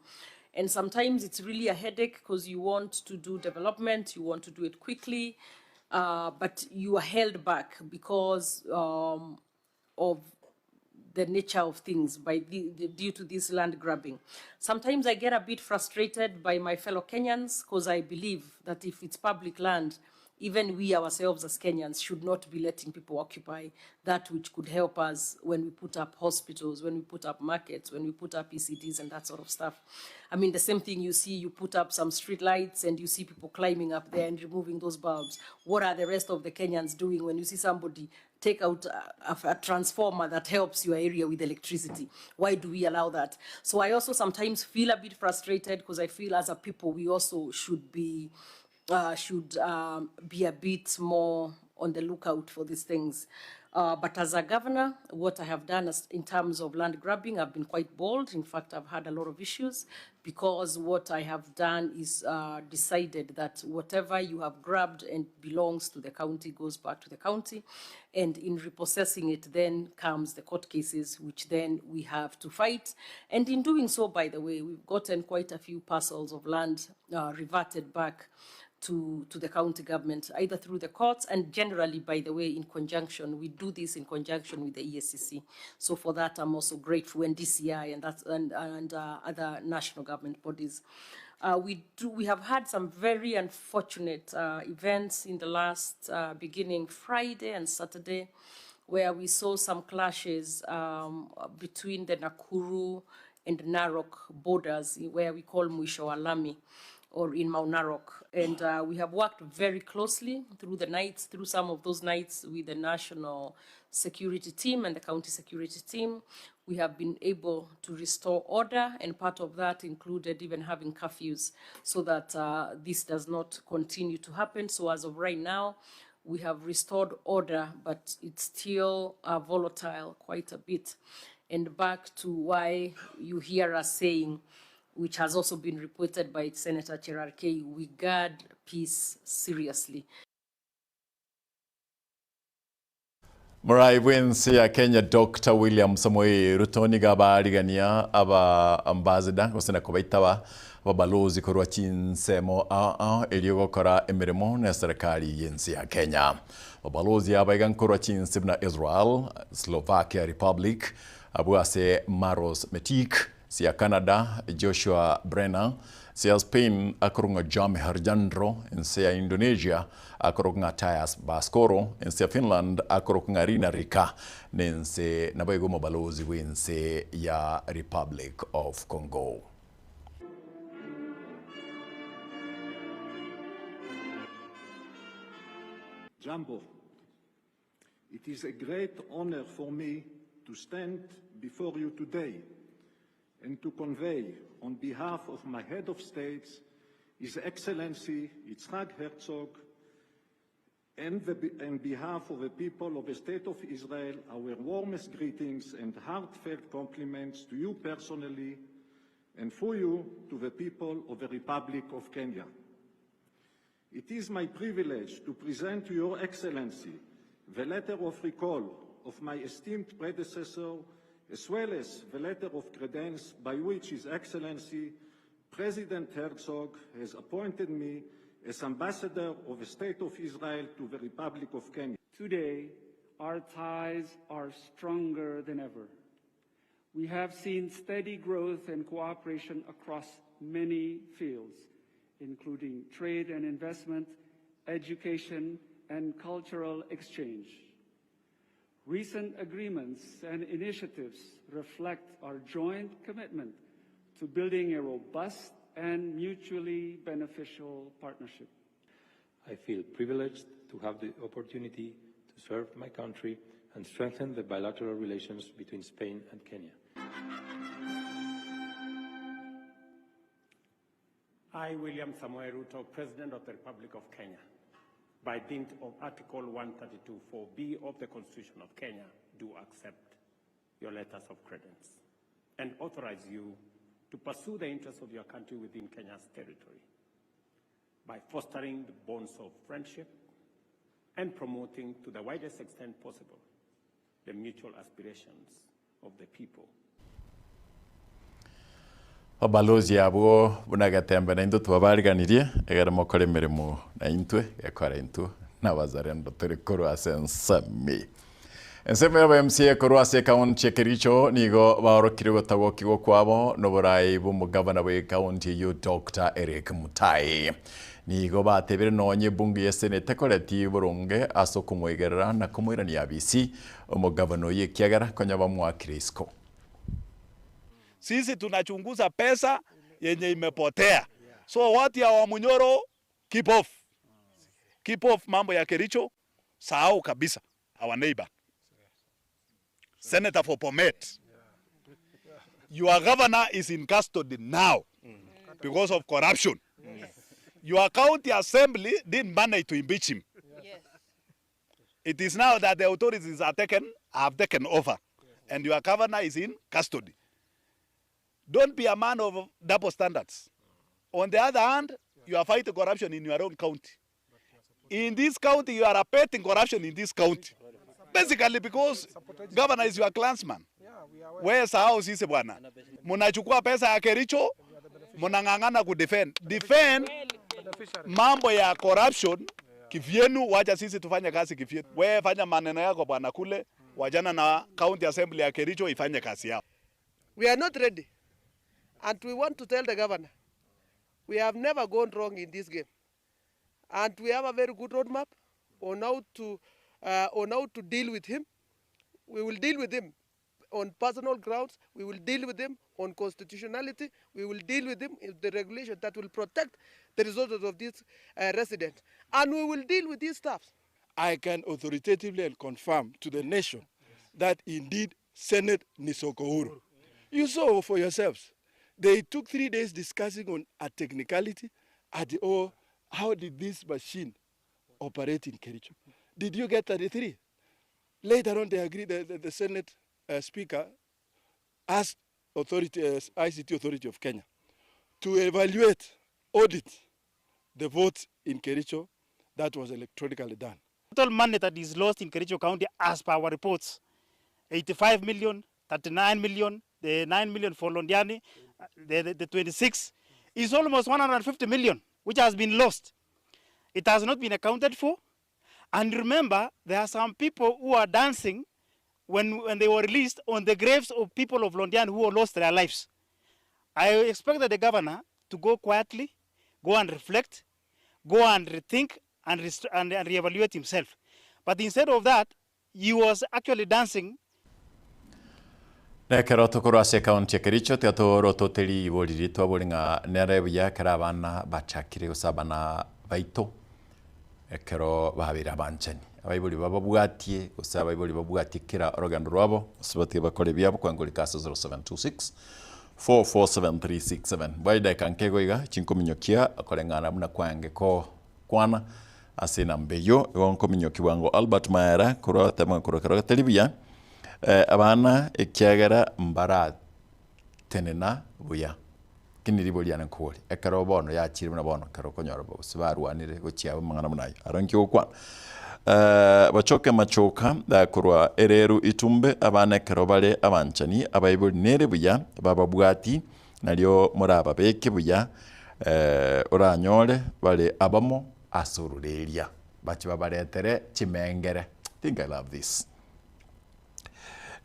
And sometimes it's really a headache because you want to do development, you want to do it quickly, but you are held back because of the nature of things due to this land grabbing. Sometimes I get a bit frustrated by my fellow Kenyans because I believe that if it's public land, even we ourselves as Kenyans should not be letting people occupy that which could help us when we put up hospitals, when we put up markets, when we put up ECDs and that sort of stuff. I mean, the same thing you see, you put up some street lights and you see people climbing up there and removing those bulbs. What are the rest of the Kenyans doing when you see somebody take out a transformer that helps your area with electricity? Why do we allow that? So I also sometimes feel a bit frustrated because I feel as a people, we also should be a bit more on the lookout for these things. But as a governor, what I have done in terms of land grabbing, I've been quite bold. In fact, I've had a lot of issues because what I have done is decided that whatever you have grabbed and belongs to the county goes back to the county. And in repossessing it, then comes the court cases, which then we have to fight. And in doing so, by the way, we've gotten quite a few parcels of land reverted back to the county government, either through the courts and generally, by the way, in conjunction. We do this in conjunction with the EACC. So for that, I'm also grateful, and DCI and other national government bodies. We have had some very unfortunate events in the last beginning Friday and Saturday, where we saw some clashes between the Nakuru and Narok borders, where we call Mwisho wa Lami, or in Mount Narok. And we have worked very closely through some of those nights with the national security team and the county security team. We have been able to restore order, and part of that included even having curfews so that this does not continue to happen. So as of right now, we have restored order, but it's still volatile quite a bit. And back to why you hear us saying, which has also been reported by Senator Cherarkei, we guard peace seriously. Murai wensi ya Kenya Dr. William Samoei Ruto niga barigania aba ambassador gusena kubaitaba babalozi korwa Chinsemo eliogokora emirimo na serikali yensi ya Kenya. Babalozi abaigan korwa Chinsem na Israel, Slovakia Republic, abuase Maros Metik, sia Canada Joshua Brenner, sia Spain akorunga Jami Harjandro, sia Indonesia akorunga Tyas Baskoro, sia Finland akorunga Rina Rika, nense nabaigo mabalozi wense ya Republic of Congo. Jambo, it is a great honor for me to stand before you today and to convey, on behalf of my head of states, His Excellency Yitzhak Herzog, and on behalf of the people of the State of Israel, our warmest greetings and heartfelt compliments to you personally, and for you to the people of the Republic of Kenya. It is my privilege to present to Your Excellency the letter of recall of my esteemed predecessor, as well as the letter of credence by which His Excellency President Herzog has appointed me as Ambassador of the State of Israel to the Republic of Kenya. Today, our ties are stronger than ever. We have seen steady growth and cooperation across many fields, including trade and investment, education, and cultural exchange. Recent agreements and initiatives reflect our joint commitment to building a robust and mutually beneficial partnership. I feel privileged to have the opportunity to serve my country and strengthen the bilateral relations between Spain and Kenya. I, William Samoei Ruto, President of the Republic of Kenya, by dint of Article 132(4)(b) of the Constitution of Kenya, do accept your letters of credence and authorize you to pursue the interests of your country within Kenya's territory by fostering the bonds of friendship and promoting to the widest extent possible the mutual aspirations of the people. Balozi abo buna Getembe na into twabariganirie egere mokore mirimo na intwe ekora into na wazarendo turi kuru asensami. Enseme ya MCA kuru ase kaunti Kericho nigo baorokire gotagwo kigo kwabo no borai bu mugavana we kaunti yu Dr. Eric Mutai. Nigo batebere nonye bungu yesenete koleti burunge aso kumwegerera na kumwirania ABC umugavana ye kiagara konyaba mwakirisko. Sisi tunachunguza pesa yenye imepotea. So watu ya Wamunyoro, keep off. Keep off mambo ya Kericho. Sahau kabisa. Our neighbor. Senator for Bomet. Your governor is in custody now because of corruption. Your county assembly didn't manage to impeach him. It is now that the authorities have taken over. And your governor is in custody. Don't be a man of double standards. On the other hand, you are fighting corruption in your own county. In this county, you are repeating corruption in this county. Basically because governor is your clansman. Where sahau sisi bwana? Munachukua pesa ya Kericho, munang'ang'ana kudefend. Defend mambo ya corruption kivyenu, wacha sisi tufanye kazi kivyetu. Wewe fanya maneno yako bwana kule, wajana na county assembly ya Kericho ifanye kazi yao. We are not ready. And we want to tell the governor, we have never gone wrong in this game. And we have a very good roadmap on how to deal with him. We will deal with him on personal grounds. We will deal with him on constitutionality. We will deal with him in the regulation that will protect the resources of this resident. And we will deal with these staffs. I can authoritatively confirm to the nation that indeed Senate Nisokouru. You saw for yourselves. They took 3 days discussing on a technicality how did this machine operate in Kericho. Did you get 33? Later on, they agreed that the Senate Speaker asked ICT Authority of Kenya to evaluate, audit the votes in Kericho that was electronically done. Total money that is lost in Kericho County as per our reports, 85 million, 39 million, the 9 million for Londiani, the 26 is almost 150 million, which has been lost. It has not been accounted for. And remember, there are some people who are dancing when they were released on the graves of people of Londiani who lost their lives. I expected the governor to go quietly, go and reflect, go and rethink and reevaluate himself. But instead of that, he was actually dancing. Nekero tukuru ase kaunti ya Kericho teato rototeri iboriri twaboringa nerebuya karabana bachakire usabana baito ekero babira banchani abaibuli bababwatie usaba abaibuli babwatikira orogando rwabo usabati bakore byabo kwanguri kasa 0726 447367 baida kankego iga chinkominyokia akorengana muna kwange ko kwana asina mbeyo gonkominyoki wango Albert Maera kuro tema kuro karo televia abana ekiagara mbara tenena buya kiniri boliana nkori ekaro bono ya chiri na bono karo konyoro bo sibarwanire gochiaba mangana munayi aranki okwa bachoke machoka da kurwa ereru itumbe abana karo bale abanchani abayibuli nere buya bababwati nalyo muraba beke buya oranyore bale abamo asurureria bachi babaretere chimengere. Think I love this.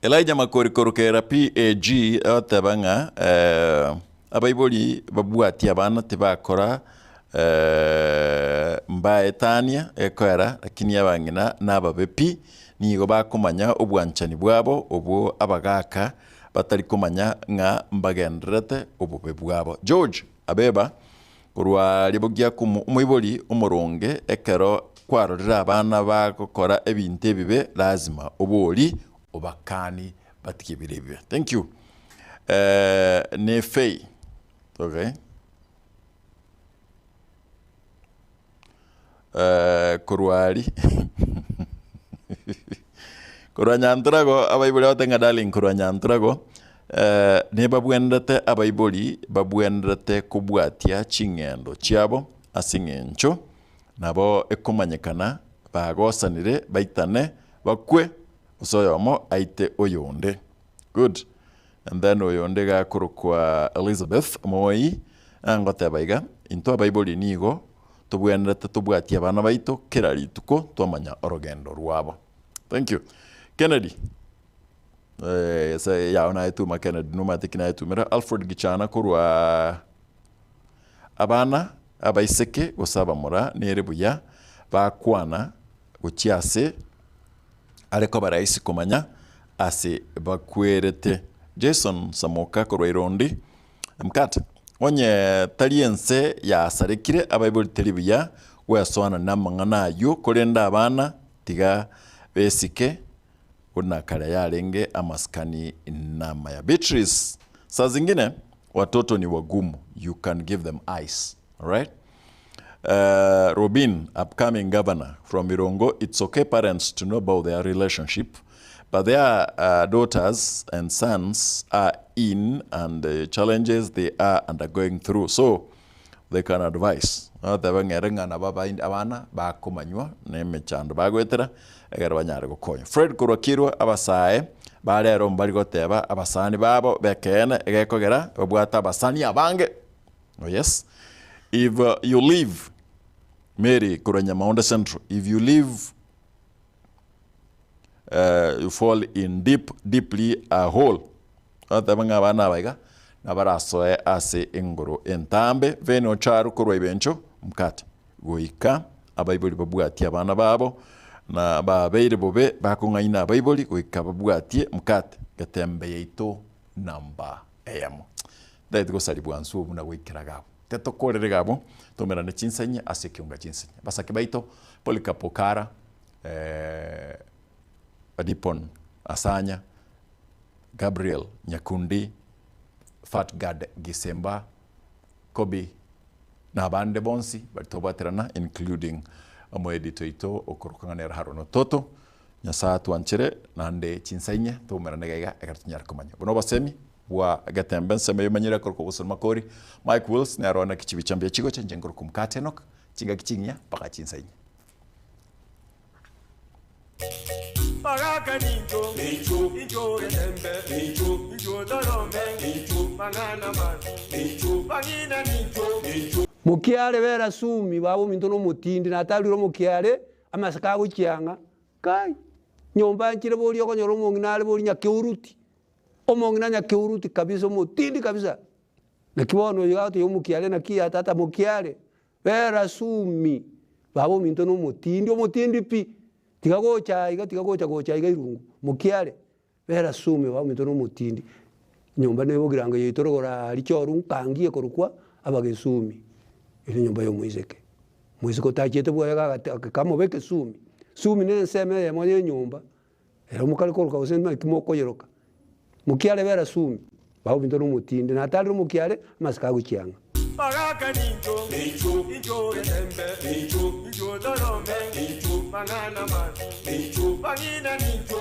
Elijah Makori korokera PAG atabanga abaiboli babwati abana tebakora mbaetania ekora lakini abangina nababepi nigo bakomanya obwanchani bwabo obo abagaka batari komanya nga mbagendrete obube bwabo. George Abeba kurwa libogia umuiboli umuronge ekero kwarorera abana bakokora ebinte bibe lazima oboli obakani batikibirebe. Thank you. Nefei. Okay. Kurwari. Kurwanyantrago abaibuli batenga darling kurwanyantrago. Ne babwendete abaibuli babwendete kubwatia chingendo chiabo asingencho nabo ekumanyekana bagosanire baitane bakwe usoyomo aite oyonde. Good. and then oyondega kurukwa Elizabeth Moi angote baiga into Bible nigo tubwenete tubwatia bana baito kira rituko twamanya orogendo rwabo. Thank you. Kennedy. Say ya ona itu ma Kennedy no matikina itu mira Alfred Gichana kurwa abana abaiseke gusaba mura nerebuya bakwana gukiase ariko baraisi kumanya ase bakwerete Jason Samoka kurwa irondi Mkate onye taliense ya sarekire Bible television wesona namangana yo kolenda abana tiga besike una kala yarenge amaskani nama ya Beatrice. Saa zingine watoto ni wagumu, you can give them ice, all right? Robin, upcoming governor from Irongo, it's okay parents to know about their relationship, but their daughters and sons are in and the challenges they are undergoing through, so they can advise. Tabangerenga na baba abana bakomanywa nemechando bagwetera egarabanyare gukonya. Fred Kurokirwa abasae barero mbali goteba abasani babo bekene egekogera obwata abasani abange. Oh yes. If you live Mary Kuranyamaonda Central, if you live you fall in deeply a hole. Tabanga abana baiga nabarasoe ase engoro entambe veno charu kurwa ibencho Mkate goika abayibuli babwati abana babo na babeire bobe bakungaina abayibuli goika babwati Mkate Getembe yeito namba eyamo daito gosali bwansu muna goikira gabo teto korere gabo tomera ne Chinsa ase Ekeonga Chinsa basake baito Polikapokara Adipon Asanya Gabriel Nyakundi Fatgad Gisemba Kobi na bande bonsi batobaterana including amoedito ito okorukangana harono toto nyasa tuanchere nande Chinsa tumera negaiga egartunyar komanya bono basemi wa Getembe sema yomanyira korko busoma kori Mike Wills na rona kichibichambia chigo chenjengoro kumkate Enock chinga kichinya paka Chinsa Pagaka ninjo, ninjo Getembe, ninjo dorome, mangana man, pagina ninjo. Mukiale vera sumi babo mintono mutindi nataliro mukiale amasaka gukyanga kai nyomba nkire boli okonyoro monginale boli nyakeuruti omongina nyakeuruti kabisa mutindi kabisa nakibono yato yomukiale nakia tata mukiale vera sumi babo mintono mutindi pi tigagocha gocha irungu mukiale vera sumi babo mintono mutindi nyomba nebogiranga yitorogora lichoru nkangiye korukwa abagesumi ili nyumba yo muizeko tachete bwa kama beke sumi ne nseme ya mwenye nyumba era mukali koruka usema kimoko yeroka mukiale vera sumi bawo bintu mutinde natali mukiale masika gukyanga Pagaka ninjo Getembe, ninjo dorome, mangana man, pagina ninjo.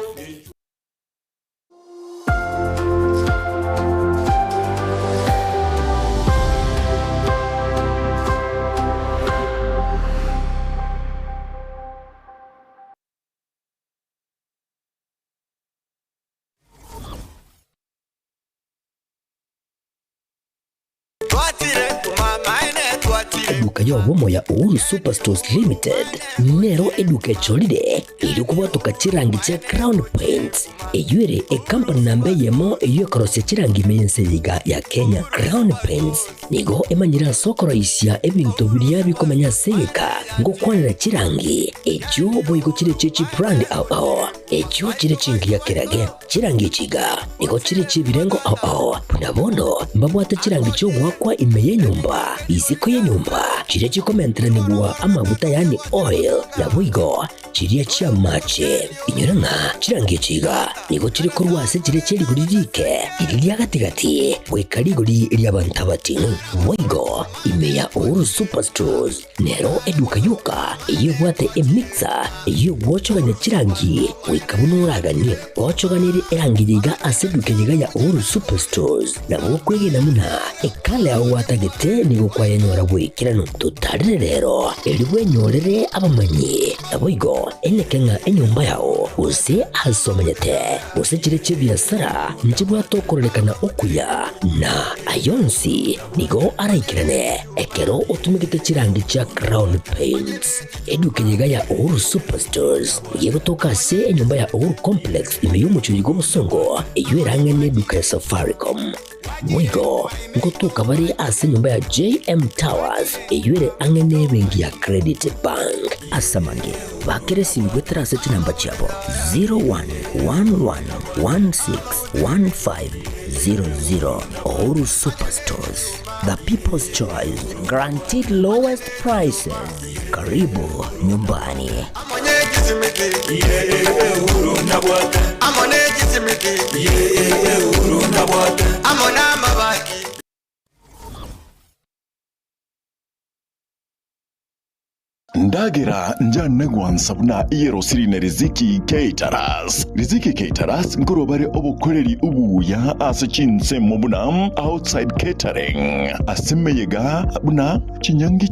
Eduka yo bomo ya Uhuru Superstores Limited nero eduka cholide ili kubwatuka chirangi cha Crown Paints eyure company nambe yemo eyo korose chirangi mense liga ya Kenya. Crown Paints nigo emanyira sokoro isya ebintu biriya bikomanya seka ngo kwanira chirangi ejo boyiko chire chichi brand ao ejo chire chingi ya kirage chirangi chiga nigo chire chibirengo ao punabono mbabwata chirangi cyo wakwa imeye nyumba iziko ye nyumba chire chikomentera nibwa amavuta yani oil ya buigo chiriya chia mache inyuranga chirangi chiga nigo chire kurwase chire cheri guririke iri gatigati wekariguri iri abantu batinu buigo imeya Uhuru Superstores nero eduka yuka iyo bwate emixer iyo bwochoganya chirangi wekabunuraganye bwochoganire erangiriga aseduke yiga ya Uhuru Superstores na bokwege namuna ekale aho watagete nigo kwa yenyora bwikirano tutarire rero eri bwenyorere abamanyi naboigo Moigo Ekeonga enyumba yao use asomanyete use chireche biasara njibwa tokorelekana okuya na ayonsi nigo araikirane ekero utumigite chirangi cha Crown Paints edukenyega ya Uhuru Superstores yegotoka se enyumba ya Uhuru Complex imeyumucho y'Obusongo eywerangene duka ya Safaricom. Moigo ngotoka bari ase nyumba ya JM Towers eyure angene bengi ya Credit Bank asamange bakeresi ngwetera ase namba chabo 0111161500. Uhuru Superstores, the people's choice, guaranteed lowest prices. Karibu nyumbani. Ndagira njana gwansabuna iyero sirine Riziki Caterers. Riziki Caterers ngorobare obukoreri ubuya ase Chinsa mubuna outside catering. Asemeyega buna chinyangi